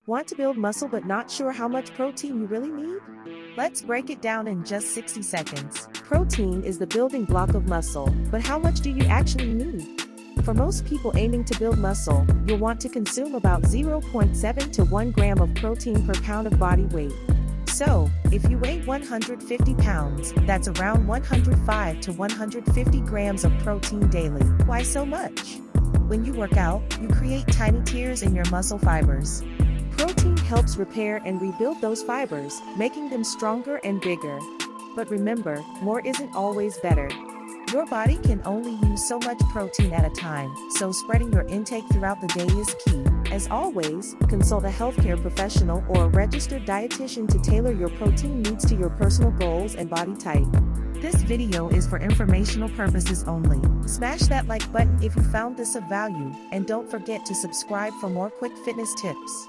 Want to build muscle but not sure how much protein you really need? Let's break it down in just 60 seconds. Protein is the building block of muscle, but how much do you actually need? For most people aiming to build muscle, you'll want to consume about 0.7 to 1 gram of protein per pound of body weight. So, if you weigh 150 pounds, that's around 105 to 150 grams of protein daily. Why so much? When you work out, you create tiny tears in your muscle fibers. Protein helps repair and rebuild those fibers, making them stronger and bigger. But remember, more isn't always better. Your body can only use so much protein at a time, so spreading your intake throughout the day is key. As always, consult a healthcare professional or a registered dietitian to tailor your protein needs to your personal goals and body type. This video is for informational purposes only. Smash that like button if you found this of value, and don't forget to subscribe for more quick fitness tips.